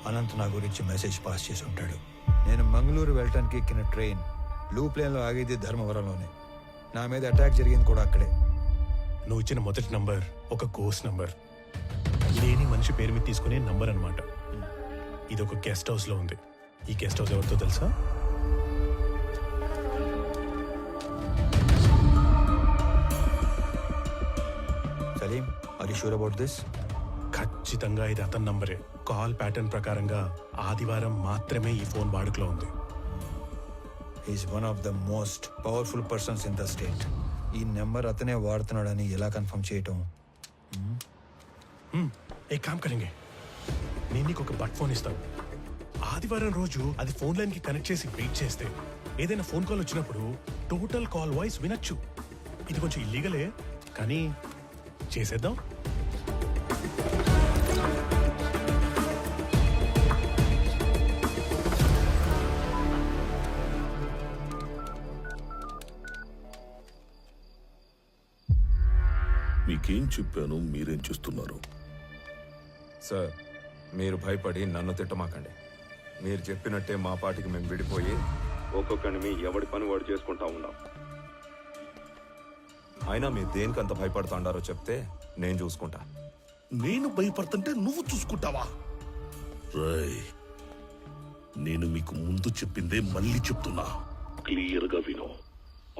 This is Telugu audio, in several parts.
అనంత్ నా గురించి మెసేజ్ పాస్ చేసి ఉంటాడు. నేను మంగళూరు వెళ్ళటానికి ఎక్కిన ట్రైన్ బ్లూ ప్లేన్లో ఆగేది ధర్మవరంలోనే. నా మీద అటాక్ జరిగింది కూడా అక్కడే. నువ్వు ఇచ్చిన మొదటి నంబర్ ఒక కోర్స్ నంబర్, లేని మనిషి పేరు మీద తీసుకునే నంబర్ అనమాట. ఇది ఒక గెస్ట్ హౌస్ లో ఉంది. ఈ గెస్ట్ హౌస్ ఎవరితో తెలుసా? Salim, are you sure about this? ఖచ్చితంగా ఇది అతని నంబరే. కాల్ ప్యాటర్న్ ప్రకారంగా ఆదివారం మాత్రమే ఈ ఫోన్ వాడుకలో ఉంది. Is one of the most powerful persons in the state. ఈ నెంబర్ అతనే వాడుతున్నాడని ఎలా కన్ఫర్మ్ చేయటం? ఏ కామ్ కరెంగే, నేను నీకు ఒక బట్ ఫోన్ ఇస్తాను. ఆదివారం రోజు అది ఫోన్ లైన్ కి కనెక్ట్ చేసి వెయిట్ చేస్తే ఏదైనా ఫోన్ కాల్ వచ్చినప్పుడు టోటల్ కాల్ వాయిస్ వినొచ్చు. ఇది కొంచెం ఇల్లీగలే, కానీ చేసేద్దాం. మీకేం చెప్పాను, మీరేం చేస్తున్నారు? సార్, మీరు భయపడి నన్ను తిట్టమాకండి. మీరు చెప్పినట్టే మా పాటికి మేము విడిపోయి ఒక్కొక్కరిని ఎవడి పని వాడు చేసుకుంటా ఉన్నాం. అయినా మీరు దేనికంత భయపడుతుండారో చెప్తే నేను చూసుకుంటా. నేను భయపడుతుంటే నువ్వు చూసుకుంటావా? రేయ్, నేను మీకు ముందు చెప్పిందే మళ్ళీ చెప్తున్నా, క్లియర్ గా విను.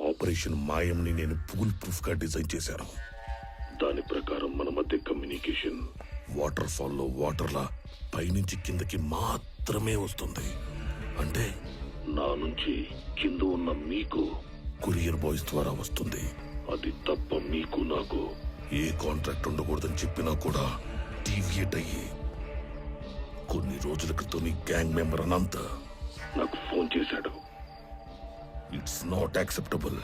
ఆపరేషన్ మాయంని నేను ఫుల్ ప్రూఫ్ గా డిజైన్ చేశాను. దాని ప్రకారం మన మధ్య కమ్యూనికేషన్ వాటర్ ఫాల్లో వాటర్లా పైనుంచి కిందకి మాత్రమే వస్తుంది. అంటే నా నుంచి కింద ఉన్న మీకు కొరియర్ బాయ్స్ ద్వారా వస్తుంది. అది తప్ప మీకు నాకు ఏ కాంట్రాక్ట్ ఉండకూడదని చెప్పినా కూడా డీవియేట్ అయ్యి కొన్ని రోజుల క్రితం నీ గ్యాంగ్ మెంబర్ అనంత నాకు ఫోన్ చేశాడు. It's not acceptable.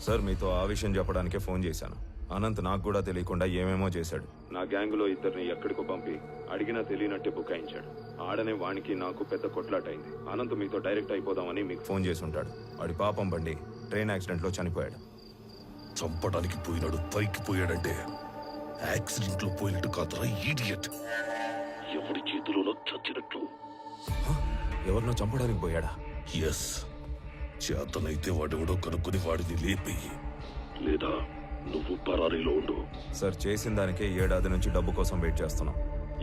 సార్, మీతో ఆ విషయం చెప్పడానికే ఫోన్ చేశాను. అనంత్ నాకు కూడా తెలియకుండా ఏమేమో చేశాడు. నా గ్యాంగులో ఇద్దరిని ఎక్కడికో పంపి అడిగినా తెలియనట్టే బుకాయించాడు. ఆడనే వానికి నాకు పెద్ద కొట్లాటైంది. అనంత్ మీతో డైరెక్ట్ అయిపోదామని మీకు ఫోన్ చేసి ఉంటాడు. వాడి పాపం బండి ట్రైన్ యాక్సిడెంట్లో చనిపోయాడు. చంపడానికి పోయినాడు, పైకి పోయాడంటే యాక్సిడెంట్ లో పోయినట్టు కాదురా ఈడియట్. ఎవరి చేతిలోనో చచ్చినట్లు. ఎవరినో చంపడానికి పోయాడా? ఎస్, చేతనైతే వాడెవడో కనుక్కొని వాడిని లేపి, లేదా నువ్వు పరారీలో ఉండు. సార్, చేసిన దానికే 7 ఏడాది నుంచి డబ్బు కోసం వెయిట్ చేస్తున్నాం.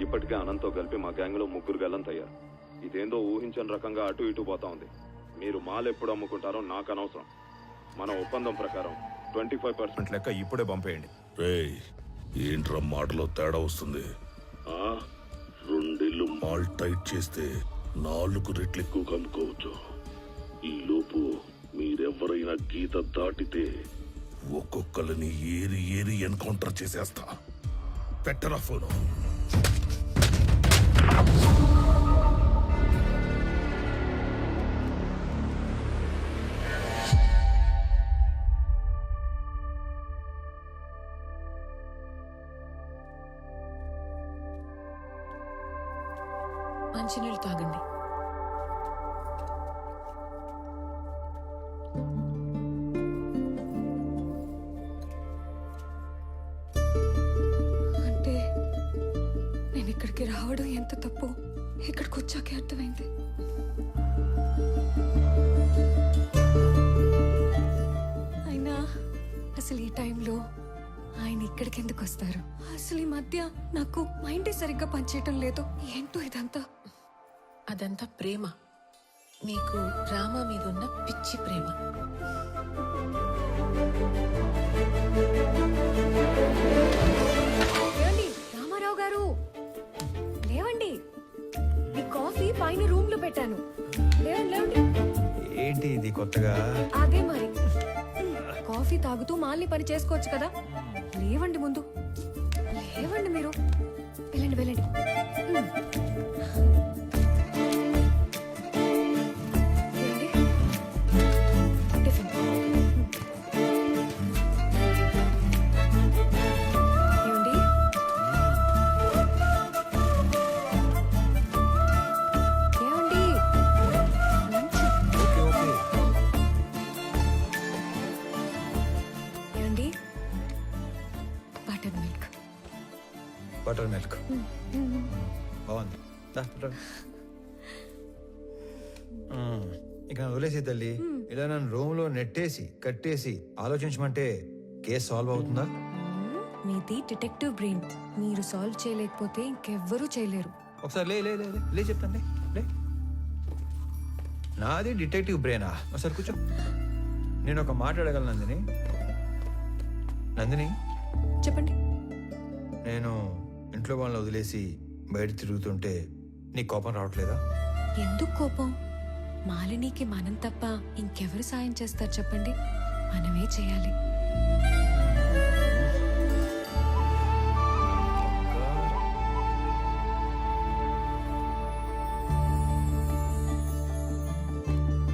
ఇప్పటికే అనంత్తో కలిపి మా గ్యాంగ్లో 3 గల్లంతయ్యారు. ఇదేందో ఊహించని రకంగా అటు ఇటు పోతా ఉంది. మీరు మాల్ ఎప్పుడు అమ్ముకుంటారో నాకు అనవసరం. మన ఒప్పందం ప్రకారం 25% లెక్క ఇప్పుడే పంపేయండి. రేయ్, ఏంట్రా మాటలో తేడా వస్తుంది? 2 ఏళ్ళు మాల్ టైట్ చేస్తే 4 రెట్లు ఎక్కువ అమ్ముకోవచ్చు. ఈ లోపు మీరెవరైనా గీత దాటితే ఒక్కొక్కరిని ఏరి ఏరి ఎన్కౌంటర్ చేసేస్తా. పెట్టరా ఫోను. మంచినీళ్ళు తాగండి. అంటే నేను ఇక్కడికి రావడం ఎంత తప్పు ఇక్కడికి వచ్చాకే అర్థమైంది. అయినా అసలు ఈ టైంలో ఆయన ఇక్కడికి ఎందుకు వస్తారు? అసలు ఈ మధ్య నాకు మైండే సరిగ్గా పనిచేయటం లేదు. ఏంటో ఇదంతా? అదంతా ప్రేమ. మీకు రామ మీద ఉన్న పిచ్చి ప్రేమ. లేవండి రామారావు గారు, లేవండి. మీ కాఫీ పైన రూమ్ లో పెట్టాను. లేవండి లేవండి. ఏంటి ఇది కొత్తగా? అదే మరి, కాఫీ తాగుతూ మాల్ని పని చేసుకోవచ్చు కదా. లేవండి ముందు, లేవండి మీరు. వెళ్ళండి వెళ్ళండి. బటర్ మిల్క్ బాగుంది. ఇక నన్ను వదిలేసే తల్లి. ఇలా నన్ను రూమ్ లో నెట్టేసి కట్టేసి ఆలోచించమంటే కేసు సాల్వ్ అవుతుందా? మీది డిటెక్టివ్ బ్రెయిన్. మీరు సాల్వ్ చేయలేకపోతే ఇంకెవ్వరూ చేయలేరు. ఒకసారి లే లే లే లే, లే చెప్తాను లే. నాది డిటెక్టివ్ బ్రెయినా? ఒకసారి కూర్చో. నేను ఒక మాట అడగలను నందిని. నందిని, చెప్పండి. నేను ఇంట్లో వాళ్ళని వదిలేసి బయట తిరుగుతుంటే నీ కోపం రావట్లేదా? ఎందుకు కోపం? మాలినికి మనం తప్ప ఇంకెవరు సాయం చేస్తారు చెప్పండి? మనమే చేయాలి.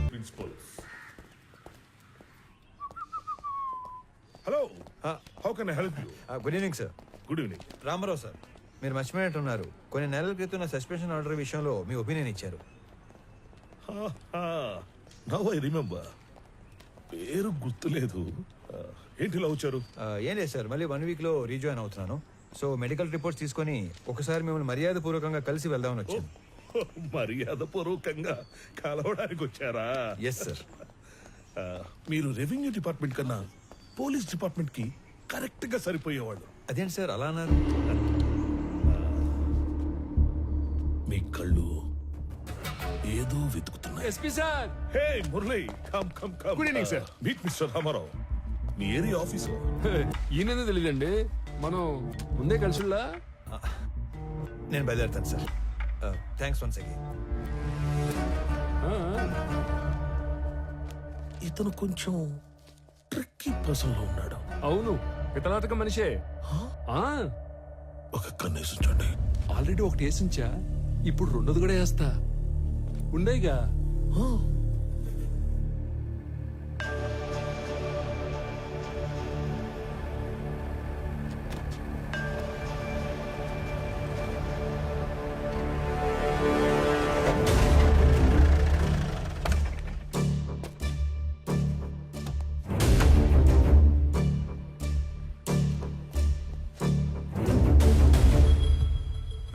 Principal. Hello, how can I help you? Good evening sir. Good evening. Ramarao sir, మీరు మర్చిపోయినట్టున్నారు. కొన్ని నెలల క్రితం నా సస్పెన్షన్ ఆర్డర్ విషయంలో మీ ఒపీనియన్ ఇచ్చారు. Now I remember. పేరు గుర్తులేదు. ఏంటి ఇలా వచ్చారు? ఏం లేదు సార్, మళ్ళీ 1 వీక్ లో రీజాయిన్ అవుతున్నాను. సో మెడికల్ రిపోర్ట్స్ తీసుకొని ఒకసారి మిమ్మల్ని మర్యాదపూర్వకంగా కలిసి వెళ్దామని వచ్చాను. మర్యాద పూర్వకంగా కలవడానికి వచ్చారా? Yes sir. మీరు రెవెన్యూ డిపార్ట్మెంట్ కన్నా పోలీస్ డిపార్ట్మెంట్ కి కరెక్ట్ గా సరిపోయేవాళ్ళు. అదేంటి సార్ అలా అన్నారు? మీ కళ్ళు ఏదో వెతుకుతున్నాయి. SP sir. Hey Murali, come come come. Good evening, sir. Meet mister Rama Rao. మీ ఏరియా ఆఫీసు. ఈయన తెలియదండి, మనం ముందే కలిసిలా. నేను బయలుదేరుతాను సార్. Thanks once again. ఇతను కొంచెం ట్రిక్కీ పర్సన్ లో ఉన్నాడు. అవును, పితలాటక మనిషే. ఆ, ఒక కన్నేసించండి. ఆల్రెడీ ఒకటి వేసించా, ఇప్పుడు రెండోది కూడా వేస్తా. ఉండేగా.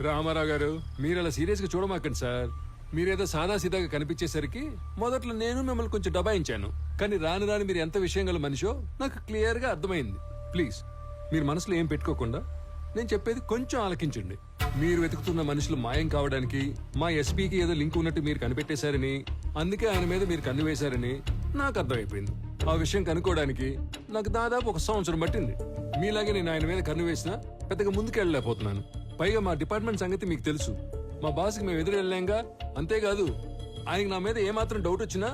రామారావు గారు, మీరు అలా సీరియస్ గా చూడమాకండి సార్. మీరేదో సాదాసీదాగా కనిపించేసరికి మొదట్లో నేను మిమ్మల్ని కొంచెం దబాయించాను. కానీ రాను రాని మీరు ఎంత విషయం గల మనిషో నాకు క్లియర్ గా అర్థమైంది. ప్లీజ్ మీరు మనసులో ఏం పెట్టుకోకుండా నేను చెప్పేది కొంచెం ఆలకించండి. మీరు వెతుకుతున్న మనుషులు మాయం కావడానికి మా ఎస్పీకి ఏదో లింక్ ఉన్నట్టు మీరు కనిపెట్టేశారని, అందుకే ఆయన మీద మీరు కన్ను వేశారని నాకు అర్థమైపోయింది. ఆ విషయం కనుక్కోవడానికి నాకు దాదాపు 1 సంవత్సరం పట్టింది. మీలాగే నేను ఆయన మీద కన్ను వేసినా పెద్దగా ముందుకెళ్ళలేకపోతున్నాను. పైగా మా డిపార్ట్మెంట్ సంగతి మీకు తెలుసు. మా బాస్కి మేము ఎదురు వెళ్ళాంగా. అంతేకాదు, ఆయనకి నా మీద ఏమాత్రం డౌట్ వచ్చినా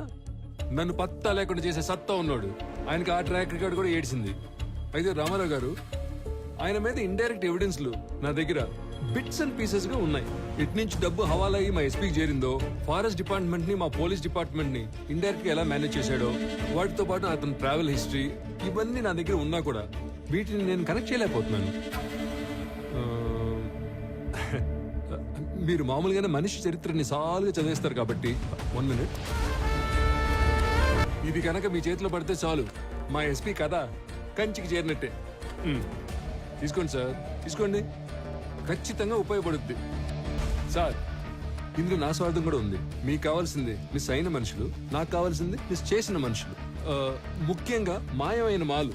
నన్ను పత్తా లేకుండా చేసే సత్తా ఉన్నాడు. ఆయనకి ఆ ట్రాక్ రికార్డ్ కూడా ఏడ్చింది. అయితే రామారావు గారు, ఆయన మీద ఇండైరెక్ట్ ఎవిడెన్స్లు నా దగ్గర బిట్స్ అండ్ పీసెస్ గా ఉన్నాయి. ఇటు నుంచి డబ్బు హవాలా అయ్యి మా ఎస్పీకి చేరిందో, ఫారెస్ట్ డిపార్ట్మెంట్ ని మా పోలీస్ డిపార్ట్మెంట్ ని ఇండైరెక్ట్ గా ఎలా మేనేజ్ చేశాడో, వాటితో పాటు అతని ట్రావెల్ హిస్టరీ, ఇవన్నీ నా దగ్గర ఉన్నా కూడా వీటిని నేను కనెక్ట్ చేయలేకపోతున్నాను. మీరు మామూలుగానే మనిషి చరిత్రని సాలుగా చదివేస్తారు కాబట్టి 1 minute. ఇది కనుక మీ చేతిలో పడితే చాలు, మా ఎస్పీ కథ కంచికి చేరినట్టే. తీసుకోండి సార్, తీసుకోండి. ఖచ్చితంగా ఉపయోగపడుద్ది సార్. ఇందులో నా స్వార్థం కూడా ఉంది. మీకు కావాల్సింది మిస్ అయిన మనుషులు, నాకు కావాల్సింది మిస్ చేసిన మనుషులు. ముఖ్యంగా మాయమైన మాలు.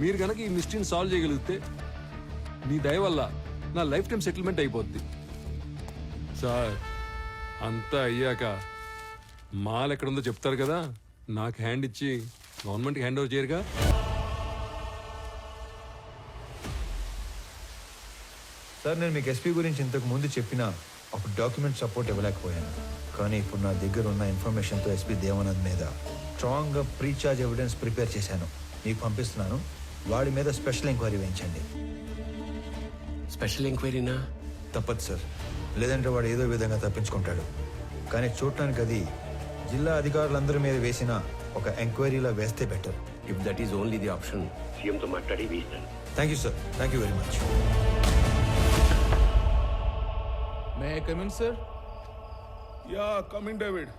మీరు కనుక ఈ మిస్టరీని సాల్వ్ చేయగలిగితే మీ దయ వల్ల నా లైఫ్ టైం సెటిల్మెంట్ అయిపోద్ది సార్. అంతా అయ్యాక మాల్ ఎక్కడుందో చెప్తారు కదా, నాకు హ్యాండ్ ఇచ్చి గవర్నమెంట్కి హ్యాండ్ ఓవర్ చేయరుగా. సార్, నేను మీకు ఎస్పీ గురించి ఇంతకు ముందు చెప్పినా అప్పుడు డాక్యుమెంట్ సపోర్ట్ ఇవ్వలేకపోయాను. కానీ ఇప్పుడు నా దగ్గర ఉన్న ఇన్ఫర్మేషన్తో ఎస్పీ దేవానంద్ మీద స్ట్రాంగ్గా ప్రీచార్జ్ ఎవిడెన్స్ ప్రిపేర్ చేశాను. మీకు పంపిస్తున్నాను. వాడి మీద స్పెషల్ ఎంక్వైరీ వేయించండి. స్పెషల్ ఎంక్వైరీనా? తప్పదు సార్, లేదంటే వాడు ఏదో విధంగా తప్పించుకుంటాడు. కానీ చూడటానికి అది జిల్లా అధికారులందరి మీద వేసిన ఒక ఎంక్వైరీలా వేస్తే better. If that is only the option, సీఎంతో మాట్లాడి వేస్తాను. Thank you sir, thank you very much. May I come in sir? Yeah, come in David.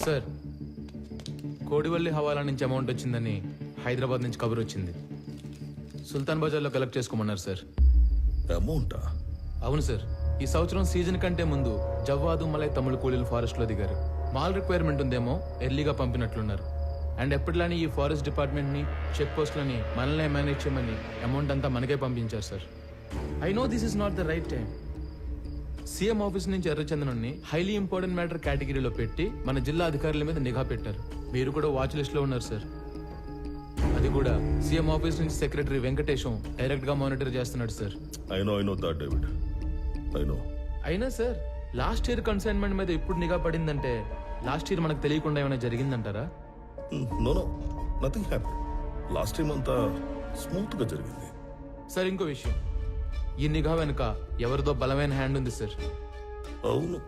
Sir, Kodivalli హవాలా నుంచి అమౌంట్ వచ్చిందని హైదరాబాద్ నుంచి కబుర్ వచ్చింది. సుల్తాన్ బజార్లో కలెక్ట్ చేసుకోమన్నారు సార్. అమౌంటా? అవును సార్, ఈ సంవత్సరం సీజన్ కంటే ముందు జవ్వాదు మలై తమిళ కూలీలు ఫారెస్ట్ లో దిగారు. మాల్ రిక్వైర్మెంట్ ఉందేమో ఎర్లీగా పంపినట్లున్నారు. అండ్ ఎప్పటిలానే ఈ ఫారెస్ట్ డిపార్ట్మెంట్ ని చెక్ పోస్ట్లని మనల్నే మేనేజ్ చేయమని అమౌంట్ అంతా మనకే పంపించారు sir. I no this is not the right time. CM office నుంచి ఎర్రచందనాన్ని హైలీ ఇంపార్టెంట్ మ్యాటర్ కేటగిరీలో పెట్టి మన జిల్లా అధికారుల మీద నిఘా పెట్టారు. మీరు కూడా వాచ్ లిస్ట్ లో ఉన్నారు సార్. అది కూడా సీఎం ఆఫీస్ నుంచి సెక్రటరీ వెంకటేశం డైరెక్ట్ గా మానిటర్ చేస్తున్నాడు sir. I know that David, I know. అయినా సార్, లాస్ట్ ఇయర్ కన్సైన్మెంట్ మీద ఇప్పుడు నిఘా పడిందంటే లాస్ట్ ఇయర్ మనకు తెలియకుండా ఏమైనా జరిగిందంటారా? No nothing happy. Last time అంతా స్మూత్ గా జరిగింది. సార్ ఇంకో విషయం, ఈ నిఘా వెనుక ఎవరిదో బలమైన హ్యాండ్ ఉంది సార్. అవును,